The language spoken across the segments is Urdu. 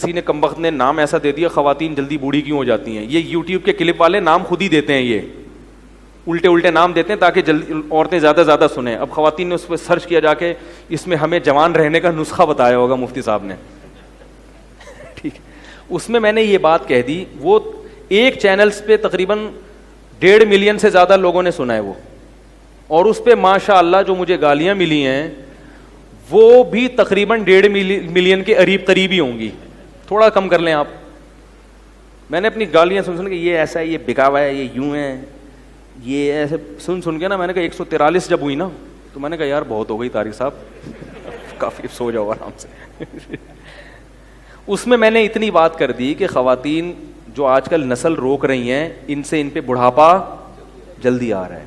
کسی نے کمبخت نے نام ایسا دے دیا خواتین جلدی بوڑھی کیوں ہو جاتی ہیں. یہ یوٹیوب کے کلپ والے نام خود ہی دیتے ہیں, یہ الٹے نام دیتے ہیں تاکہ جلدی عورتیں زیادہ سنیں. اب خواتین نے اس پہ سرچ کیا جا کے, اس میں ہمیں جوان رہنے کا نسخہ بتایا ہوگا مفتی صاحب نے, ٹھیک. اس میں نے یہ بات کہہ دی, وہ ایک چینلز پہ تقریباً 1.5 ملین سے زیادہ لوگوں نے سنا ہے وہ, اور اس پہ ماشاء اللہ جو مجھے گالیاں ملی ہیں وہ بھی تقریباً 1.5 ملین کے قریب ہی ہوں گی, تھوڑا کم کر لیں آپ. میں نے اپنی گالیاں سن کے یہ ایسا ہے, یہ بکاوا ہے, یہ یوں ہے, یہ ایسے سن کے نا میں نے کہا 143 جب ہوئی نا تو میں نے کہا یار بہت ہو گئی طارق صاحب, کافی سو جاؤ آرام سے. اس میں نے اتنی بات کر دی کہ خواتین جو آج کل نسل روک رہی ہیں ان پہ بڑھاپا جلدی آ رہا ہے,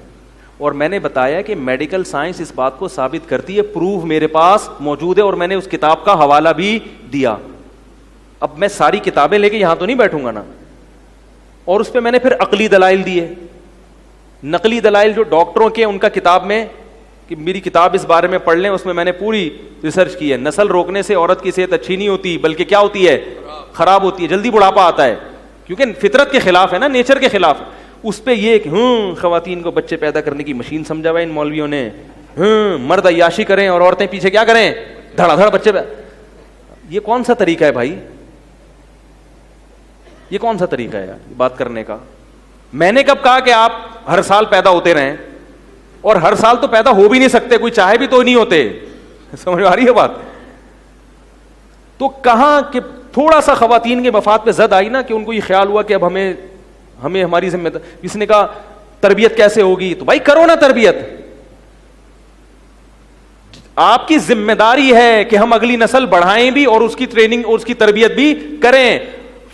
اور میں نے بتایا کہ میڈیکل سائنس اس بات کو ثابت کرتی ہے, پروف میرے پاس موجود ہے, اور میں نے اس کتاب کا حوالہ بھی دیا. اب میں ساری کتابیں لے کے یہاں تو نہیں بیٹھوں گا نا, اور اس پہ میں نے پھر عقلی دلائل دیے, نقلی دلائل جو ڈاکٹروں کے ان کا کتاب میں, کہ میری کتاب اس بارے میں پڑھ لیں, اس میں نے پوری ریسرچ کی ہے. نسل روکنے سے عورت کی صحت اچھی نہیں ہوتی بلکہ کیا ہوتی ہے, خراب ہوتی ہے, جلدی بڑھاپا آتا ہے, کیونکہ فطرت کے خلاف ہے نا, نیچر کے خلاف. اس پہ یہ کہ خواتین کو بچے پیدا کرنے کی مشین سمجھا ہوا ہے ان مولویوں نے, مرد عیاشی کریں اور عورتیں پیچھے کیا کریں, دھڑا دھڑ بچے. یہ کون سا طریقہ ہے بھائی, یہ کون سا طریقہ ہے بات کرنے کا؟ میں نے کب کہا کہ آپ ہر سال پیدا ہوتے رہیں, اور ہر سال تو پیدا ہو بھی نہیں سکتے, کوئی چاہے بھی تو نہیں ہوتے, سمجھ آ رہی ہے بات؟ تو کہاں کہ تھوڑا سا خواتین کے مفاد پہ زد آئی نا, کہ ان کو یہ خیال ہوا کہ اب ہمیں ہماری ذمہ داری. کسی نے کہا تربیت کیسے ہوگی, تو بھائی کرو نا تربیت, آپ کی ذمہ داری ہے کہ ہم اگلی نسل بڑھائیں بھی اور اس کی ٹریننگ اور اس کی تربیت بھی کریں.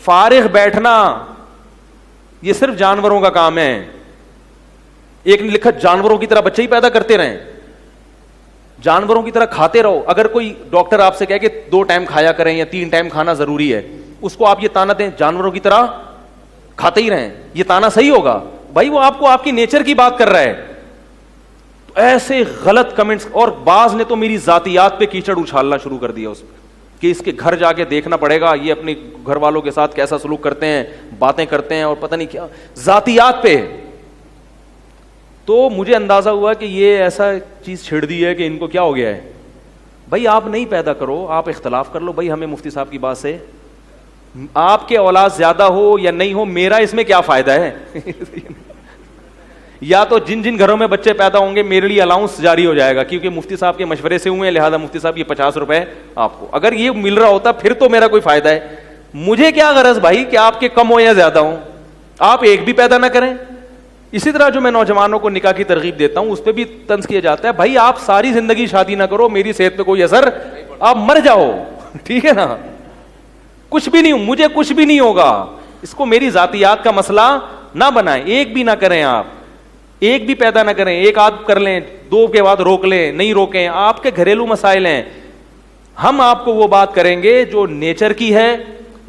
فارغ بیٹھنا یہ صرف جانوروں کا کام ہے. ایک نے لکھا جانوروں کی طرح بچے ہی پیدا کرتے رہیں, جانوروں کی طرح کھاتے رہو. اگر کوئی ڈاکٹر آپ سے کہے کہ 2 ٹائم کھایا کریں یا 3 ٹائم کھانا ضروری ہے, اس کو آپ یہ تانا دیں جانوروں کی طرح کھاتے ہی رہیں, یہ تانا صحیح ہوگا؟ بھائی وہ آپ کو آپ کی نیچر کی بات کر رہا ہے. تو ایسے غلط کمنٹس, اور بعض نے تو میری ذاتیات پہ کیچڑ اچھالنا شروع کر دیا اس پہ, کہ اس کے گھر جا کے دیکھنا پڑے گا یہ اپنے گھر والوں کے ساتھ کیسا سلوک کرتے ہیں, باتیں کرتے ہیں, اور پتہ نہیں کیا ذاتیات پہ. تو مجھے اندازہ ہوا کہ یہ ایسا چیز چھڑ دی ہے کہ ان کو کیا ہو گیا ہے. بھائی آپ نہیں پیدا کرو, آپ اختلاف کر لو. بھائی ہمیں مفتی صاحب کی بات سے آپ کے اولاد زیادہ ہو یا نہیں ہو, میرا اس میں کیا فائدہ ہے؟ یا تو جن گھروں میں بچے پیدا ہوں گے میرے لیے الاؤنس جاری ہو جائے گا, کیونکہ مفتی صاحب کے مشورے سے ہوئے ہیں, لہذا مفتی صاحب یہ 50 روپے آپ کو. اگر یہ مل رہا ہوتا پھر تو میرا کوئی فائدہ ہے. مجھے کیا غرض بھائی کہ آپ کے کم ہو یا زیادہ ہوں, آپ ایک بھی پیدا نہ کریں. اسی طرح جو میں نوجوانوں کو نکاح کی ترغیب دیتا ہوں اس پہ بھی طنز کیا جاتا ہے, بھائی آپ ساری زندگی شادی نہ کرو, میری صحت پہ کوئی اثر, آپ مر جاؤ, ٹھیک ہے نا, کچھ بھی نہیں, مجھے کچھ بھی نہیں ہوگا. اس کو میری ذاتیات کا مسئلہ نہ بنائیں. ایک بھی نہ کریں, آپ ایک بھی پیدا نہ کریں, ایک آدھ کر لیں, 2 کے بعد روک لیں, نہیں روکیں, آپ کے گھریلو مسائل ہیں. ہم آپ کو وہ بات کریں گے جو نیچر کی ہے,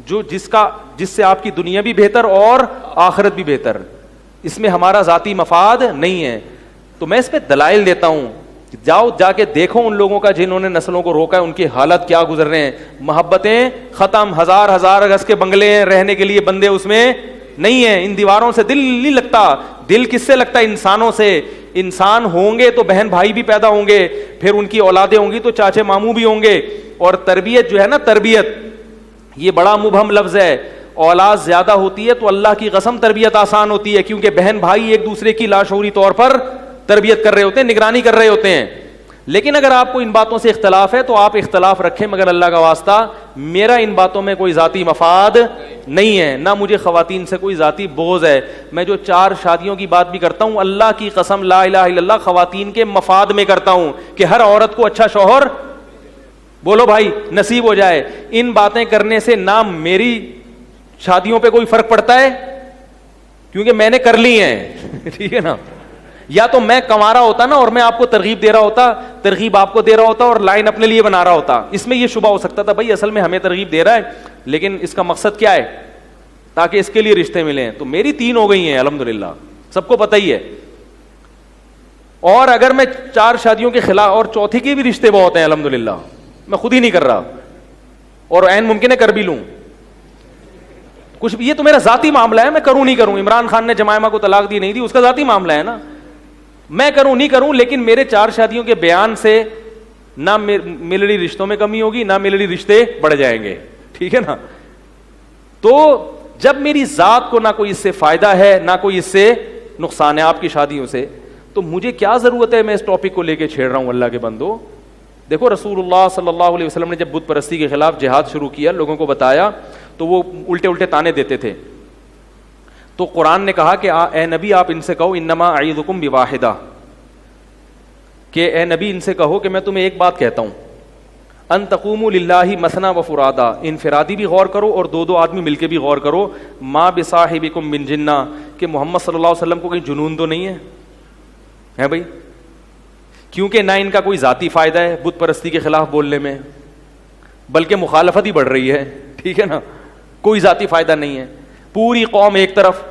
جو جس سے آپ کی دنیا بھی بہتر اور آخرت بھی بہتر. اس میں ہمارا ذاتی مفاد نہیں ہے. تو میں اس پہ دلائل دیتا ہوں, جا کے دیکھو ان لوگوں کا جنہوں نے نسلوں کو روکا ہے, ان کی حالت کیا گزر رہے ہیں. محبتیں ختم, ہزار گز کے بنگلے ہیں, رہنے کے لیے بندے اس میں نہیں ہیں, ان دیواروں سے دل نہیں لگتا. دل کس سے لگتا ہے؟ انسانوں سے. انسان ہوں گے تو بہن بھائی بھی پیدا ہوں گے, پھر ان کی اولادیں ہوں گی تو چاچے ماموں بھی ہوں گے. اور تربیت جو ہے نا, تربیت یہ بڑا مبہم لفظ ہے. اولاد زیادہ ہوتی ہے تو اللہ کی قسم تربیت آسان ہوتی ہے, کیونکہ بہن بھائی ایک دوسرے کی لاشعوری طور پر تربیت کر رہے ہوتے ہیں, نگرانی کر رہے ہوتے ہیں. لیکن اگر آپ کو ان باتوں سے اختلاف ہے تو آپ اختلاف رکھیں, مگر اللہ کا واسطہ میرا ان باتوں میں کوئی ذاتی مفاد نہیں ہے, نہ مجھے خواتین سے کوئی ذاتی بغض ہے. میں جو 4 شادیوں کی بات بھی کرتا ہوں, اللہ کی قسم لا الہ الا اللہ خواتین کے مفاد میں کرتا ہوں, کہ ہر عورت کو اچھا شوہر بولو بھائی نصیب ہو جائے. ان باتیں کرنے سے نہ میری شادیوں پہ کوئی فرق پڑتا ہے, کیونکہ میں نے کر لی ہیں, ٹھیک ہے نا. یا تو میں کما رہا ہوتا نا اور میں آپ کو ترغیب دے رہا ہوتا, ترغیب آپ کو دے رہا ہوتا اور لائن اپنے لیے بنا رہا ہوتا. اس میں یہ شبہ ہو سکتا تھا بھائی اصل میں ہمیں ترغیب دے رہا ہے, لیکن اس کا مقصد کیا ہے, تاکہ اس کے لیے رشتے ملیں. تو میری 3 ہو گئی ہیں الحمدللہ, سب کو پتہ ہی ہے. اور اگر میں 4 شادیوں کے خلاف, اور چوتھی کے بھی رشتے بہت ہیں الحمدللہ, میں خود ہی نہیں کر رہا, اور عین ممکن ہے کر بھی لوں. کچھ بھی, یہ تو میرا ذاتی معاملہ ہے, میں کروں نہیں کروں. عمران خان نے جمائمہ کو طلاق دی نہیں دی, اس کا ذاتی معاملہ ہے نا, میں کروں نہیں کروں. لیکن میرے 4 شادیوں کے بیان سے نہ ملڑی رشتوں میں کمی ہوگی, نہ ملڑی رشتے بڑھ جائیں گے, ٹھیک ہے نا. تو جب میری ذات کو نہ کوئی اس سے فائدہ ہے نہ کوئی اس سے نقصان ہے آپ کی شادیوں سے, تو مجھے کیا ضرورت ہے میں اس ٹاپک کو لے کے چھیڑ رہا ہوں. اللہ کے بندو, دیکھو رسول اللہ صلی اللہ علیہ وسلم نے جب بت پرستی کے خلاف جہاد شروع کیا, لوگوں کو بتایا, تو وہ الٹے الٹے تانے دیتے تھے. تو قرآن نے کہا کہ اے نبی آپ ان سے کہو انما اعیذکم بواحدہ, کہ اے نبی ان سے کہو کہ میں تمہیں ایک بات کہتا ہوں, ان تقوموا للہ مثنی و فرادا, انفرادی بھی غور کرو اور 2 آدمی مل کے بھی غور کرو. ما بصاحبکم من جنہ, کہ محمد صلی اللہ علیہ وسلم کو کہیں جنون تو نہیں ہے بھائی, کیونکہ نہ ان کا کوئی ذاتی فائدہ ہے بت پرستی کے خلاف بولنے میں, بلکہ مخالفت ہی بڑھ رہی ہے, ٹھیک ہے نا, کوئی ذاتی فائدہ نہیں ہے. پوری قوم ایک طرف,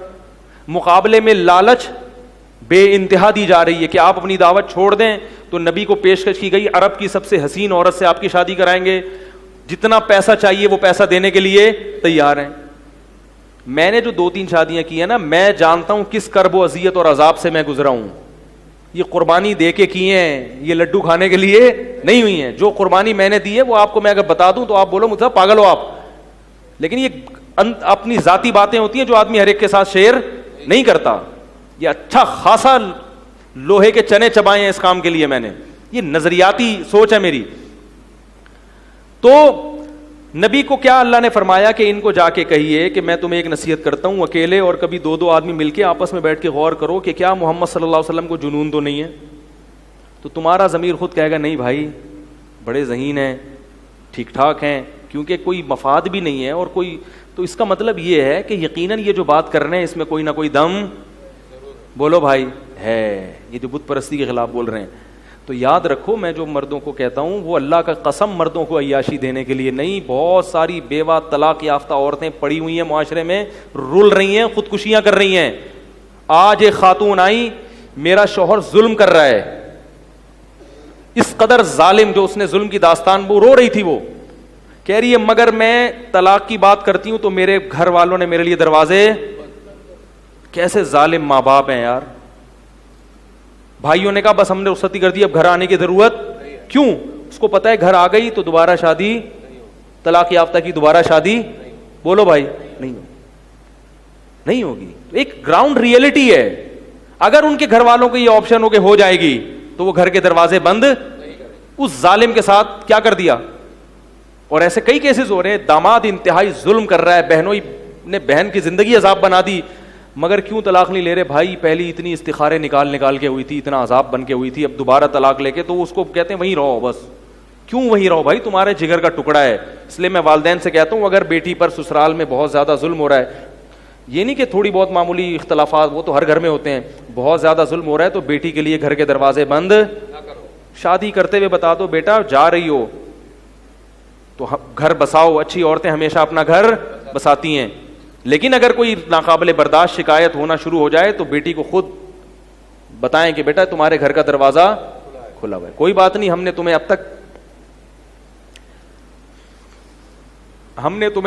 مقابلے میں لالچ بے انتہا دی جا رہی ہے کہ آپ اپنی دعوت چھوڑ دیں. تو نبی کو پیشکش کی گئی, عرب کی سب سے حسین عورت سے آپ کی شادی کرائیں گے, جتنا پیسہ چاہیے وہ پیسہ دینے کے لیے تیار ہیں. میں نے جو 2-3 شادیاں کی ہیں نا, میں جانتا ہوں کس کرب و اذیت اور عذاب سے میں گزرا ہوں. یہ قربانی دے کے کیے ہیں, یہ لڈو کھانے کے لیے نہیں ہوئی ہیں. جو قربانی میں نے دی ہے وہ آپ کو میں اگر بتا دوں تو آپ بولو مجھے پاگل ہو آپ, لیکن یہ اپنی ذاتی باتیں ہوتی ہیں جو آدمی ہر ایک کے ساتھ شیئر نہیں کرتا. یہ اچھا خاصا لوہے کے چنے چبائے ہیں اس کام کے لیے میں نے, یہ نظریاتی سوچ ہے میری. تو نبی کو کیا اللہ نے فرمایا کہ ان کو جا کے کہیے کہ میں تمہیں ایک نصیحت کرتا ہوں, اکیلے اور کبھی 2 آدمی مل کے آپس میں بیٹھ کے غور کرو کہ کیا محمد صلی اللہ علیہ وسلم کو جنون تو نہیں ہے. تو تمہارا ضمیر خود کہے گا نہیں بھائی بڑے ذہین ہیں, ٹھیک ٹھاک ہیں, کیونکہ کوئی مفاد بھی نہیں ہے اور کوئی, تو اس کا مطلب یہ ہے کہ یقیناً یہ جو بات کر رہے ہیں اس میں کوئی نہ کوئی دم, بولو بھائی, ہے. یہ جو بت پرستی کے خلاف بول رہے ہیں, تو یاد رکھو میں جو مردوں کو کہتا ہوں وہ اللہ کا قسم مردوں کو عیاشی دینے کے لیے نہیں. بہت ساری بیوہ طلاق یافتہ عورتیں پڑی ہوئی ہیں معاشرے میں, رول رہی ہیں, خودکشیاں کر رہی ہیں. آج ایک خاتون آئی, میرا شوہر ظلم کر رہا ہے, اس قدر ظالم, جو اس نے ظلم کی داستان, وہ رو رہی تھی, وہ کہہ رہی ہے مگر میں طلاق کی بات کرتی ہوں تو میرے گھر والوں نے میرے لیے دروازے, کیسے ظالم ماں باپ ہیں یار. بھائیوں نے کہا بس ہم نے رخصتی کر دی, اب گھر آنے کی ضرورت کیوں, اس کو پتا ہے گھر آ گئی تو دوبارہ شادی, طلاق یافتہ کی دوبارہ شادی, بولو بھائی, نہیں ہوگی. ایک گراؤنڈ ریئلٹی ہے. اگر ان کے گھر والوں کو یہ آپشن ہو کہ ہو جائے گی تو وہ گھر کے دروازے بند اس ظالم کے ساتھ کیا کر دیا. اور ایسے کئی کیسز ہو رہے ہیں, داماد انتہائی ظلم کر رہا ہے, بہنوں نے بہن کی زندگی عذاب بنا دی, مگر کیوں طلاق نہیں لے رہے بھائی, پہلی اتنی استخارے نکال کے ہوئی تھی, اتنا عذاب بن کے ہوئی تھی, اب دوبارہ طلاق لے کے, تو اس کو کہتے ہیں وہیں رہو بس. کیوں وہیں رہو بھائی, تمہارے جگر کا ٹکڑا ہے. اس لیے میں والدین سے کہتا ہوں اگر بیٹی پر سسرال میں بہت زیادہ ظلم ہو رہا ہے, یہ نہیں کہ تھوڑی بہت معمولی اختلافات, وہ تو ہر گھر میں ہوتے ہیں, بہت زیادہ ظلم ہو رہا ہے تو بیٹی کے لیے گھر کے دروازے بند, شادی کرتے ہوئے بتا دو بیٹا جا رہی ہو تو گھر بساؤ. اچھی عورتیں ہمیشہ اپنا گھر بساتی ہیں, لیکن اگر کوئی ناقابل برداشت شکایت ہونا شروع ہو جائے تو بیٹی کو خود بتائیں کہ بیٹا تمہارے گھر کا دروازہ کھلا ہوا ہے, کوئی بات نہیں, ہم نے تمہیں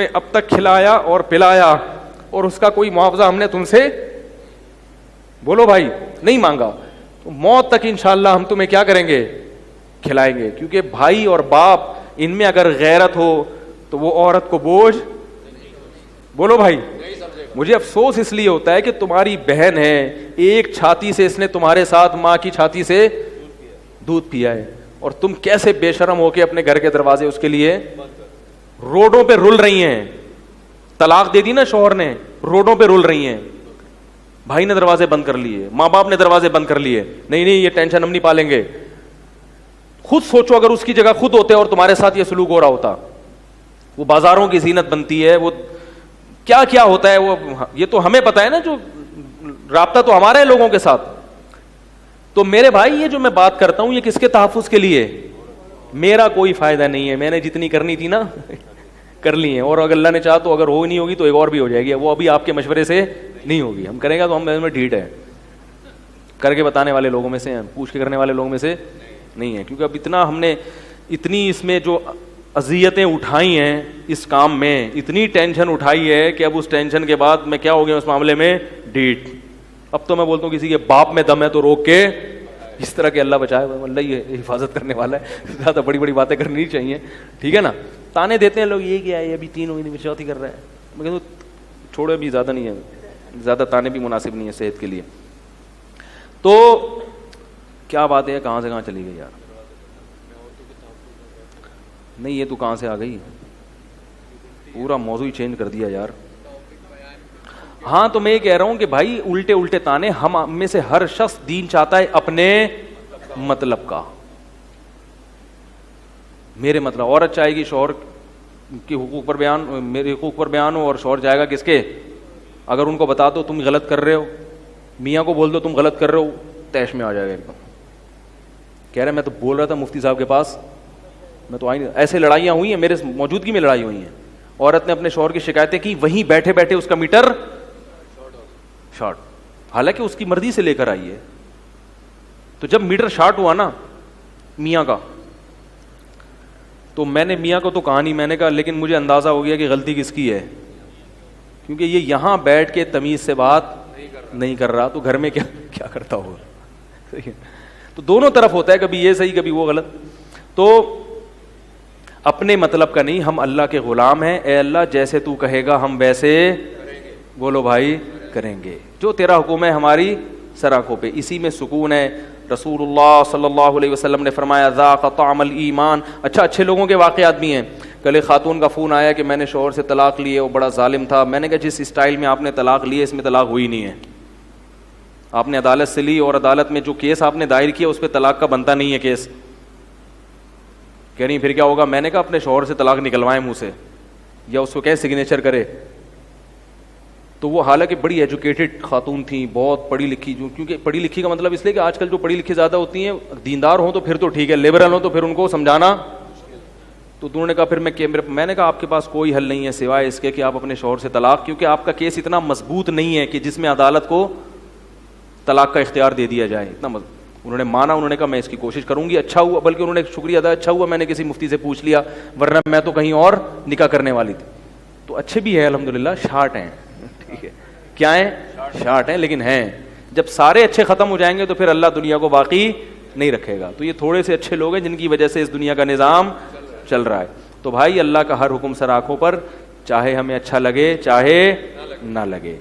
اب تک کھلایا اور پلایا اور اس کا کوئی معاوضہ ہم نے تم سے, بولو بھائی, نہیں مانگا, تو موت تک انشاءاللہ ہم تمہیں کیا کریں گے, کھلائیں گے. کیونکہ بھائی اور باپ ان میں اگر غیرت ہو تو وہ عورت کو بوجھ, بولو بھائی. مجھے افسوس اس لیے ہوتا ہے کہ تمہاری بہن ہے, ایک چھاتی سے اس نے تمہارے ساتھ ماں کی چھاتی سے دودھ پیا ہے, اور تم کیسے بے شرم ہو کے اپنے گھر کے دروازے اس کے لیے روڈوں پہ رول رہی ہیں. طلاق دے دی نا شوہر نے, روڈوں پہ رول رہی ہیں, بھائی نے دروازے بند کر لیے, ماں باپ نے دروازے بند کر لیے, نہیں یہ ٹینشن ہم نہیں پالیں گے. خود سوچو اگر اس کی جگہ خود ہوتے اور تمہارے ساتھ یہ سلوک ہو رہا ہوتا, وہ بازاروں کی زینت بنتی ہے, وہ کیا ہوتا ہے, وہ یہ تو ہمیں پتا ہے نا, جو رابطہ تو ہمارا ہے لوگوں کے ساتھ. تو میرے بھائی یہ جو میں بات کرتا ہوں یہ کس کے تحفظ کے لیے, میرا کوئی فائدہ نہیں ہے, میں نے جتنی کرنی تھی نا کر لی ہیں, اور اگر اللہ نے چاہا تو اگر ہو نہیں ہوگی تو ایک اور بھی ہو جائے گی, وہ ابھی آپ کے مشورے سے نہیں ہوگی. ہم کریں گا تو ہم میں ڈھیٹ ہے, کر کے بتانے والے لوگوں میں سے ہیں, پوچھ کے کرنے والے لوگوں میں سے نہیں ہے, کیونکہ اب اتنا ہم نے اتنی اس میں جو اذیتیں اٹھائی ہیں اس کام میں, اتنی ٹینشن اٹھائی ہے کہ اب اس ٹینشن کے بعد میں کیا ہو گیا اس معاملے میں ڈیٹ. اب تو میں بولتا ہوں کسی کے باپ میں دم ہے تو روک کے, اس طرح کے اللہ بچائے, اللہ یہ حفاظت کرنے والا ہے, زیادہ بڑی بڑی باتیں کرنی نہیں چاہیے, ٹھیک ہے نا. تانے دیتے ہیں لوگ, یہ کیا ہے ابھی 3 مہینے میں چوتھی کر رہا ہے, میں کہتا ہوں چھوڑو ابھی زیادہ نہیں ہے, زیادہ تانے بھی مناسب نہیں ہے صحت کے لیے. تو کیا بات ہے, کہاں سے کہاں چلی گئی یار, نہیں یہ تو کہاں سے آ گئی, پورا موضوع ہی چینج کر دیا یار. ہاں تو میں یہ کہہ رہا ہوں کہ بھائی الٹے الٹے تانے, ہم میں سے ہر شخص دین چاہتا ہے اپنے مطلب کا. میرے مطلب, عورت چاہے گی شوہر کے حقوق پر بیان, میرے حقوق پر بیان ہو, اور شوہر جائے گا کس کے, اگر ان کو بتا دو تم غلط کر رہے ہو, میاں کو بول دو تم غلط کر رہے ہو, تیش میں آ جائے گا ایک دم. کہہ رہے میں تو بول رہا تھا مفتی صاحب کے پاس, میں تو آئی نہیں. ایسے لڑائیاں ہوئی ہیں, میرے موجودگی میں لڑائی ہوئی ہیں. عورت نے اپنے شوہر کی شکایتیں کی, وہیں بیٹھے بیٹھے اس کا میٹر شارٹ, حالانکہ اس کی مرضی سے لے کر آئی ہے. تو جب میٹر شارٹ ہوا نا میاں کا, تو میں نے میاں کو تو کہا نہیں, میں نے کہا لیکن مجھے اندازہ ہو گیا کہ غلطی کس کی ہے, کیونکہ یہ یہاں بیٹھ کے تمیز سے بات نہیں کر رہا, تو گھر میں کیا کرتا ہوگا. تو دونوں طرف ہوتا ہے, کبھی یہ صحیح کبھی وہ غلط. تو اپنے مطلب کا نہیں, ہم اللہ کے غلام ہیں. اے اللہ جیسے تو کہے گا ہم ویسے, بولو بھائی, کریں گے. جو تیرا حکم ہے ہماری سر آنکھوں پہ, اسی میں سکون ہے. رسول اللہ صلی اللہ علیہ وسلم نے فرمایا ذاق طعم الایمان. اچھا اچھے لوگوں کے واقعات بھی ہیں. کل خاتون کا فون آیا کہ میں نے شوہر سے طلاق لی ہے, وہ بڑا ظالم تھا. میں نے کہا جس اسٹائل میں آپ نے طلاق لی ہے اس میں طلاق ہوئی نہیں ہے. آپ نے عدالت سے لی, اور عدالت میں جو کیس آپ نے دائر کیا اس پہ طلاق کا بنتا نہیں ہے کیس. کہ نہیں پھر کیا ہوگا, میں نے کہا اپنے شوہر سے طلاق نکلوائیں منہ سے, یا اس کو کہیں سگنیچر کرے. تو وہ حالانکہ بڑی ایجوکیٹڈ خاتون تھیں, بہت پڑھی لکھی, جو کیونکہ پڑھی لکھی کا مطلب اس لیے کہ آج کل جو پڑھی لکھی زیادہ ہوتی ہیں, دیندار ہوں تو پھر تو ٹھیک ہے, لیبرل ہوں تو پھر ان کو سمجھانا. تو انہوں نے کہا پھر میں نے کہا آپ کے پاس کوئی حل نہیں ہے سوائے اس کے کہ آپ اپنے شوہر سے طلاق, کیونکہ آپ کا کیس اتنا مضبوط نہیں ہے کہ جس میں عدالت کو طلاق کا اختیار دے دیا جائے, اتنا مضبوط. انہوں نے مانا, انہوں نے کہا میں اس کی کوشش کروں گی. اچھا ہوا, بلکہ انہوں نے شکریہ ادا, اچھا ہوا میں نے کسی مفتی سے پوچھ لیا, ورنہ میں تو کہیں اور نکاح کرنے والی تھی. تو اچھے بھی ہے الحمدللہ, شارٹ ہیں, ٹھیک ہے, کیا ہیں, شارٹ ہیں, لیکن ہیں. جب سارے اچھے ختم ہو جائیں گے تو پھر اللہ دنیا کو باقی نہیں رکھے گا. تو یہ تھوڑے سے اچھے لوگ ہیں جن کی وجہ سے اس دنیا کا نظام چل رہا ہے. تو بھائی اللہ کا ہر حکم سر آنکھوں پر, چاہے ہمیں اچھا لگے چاہے نہ لگے.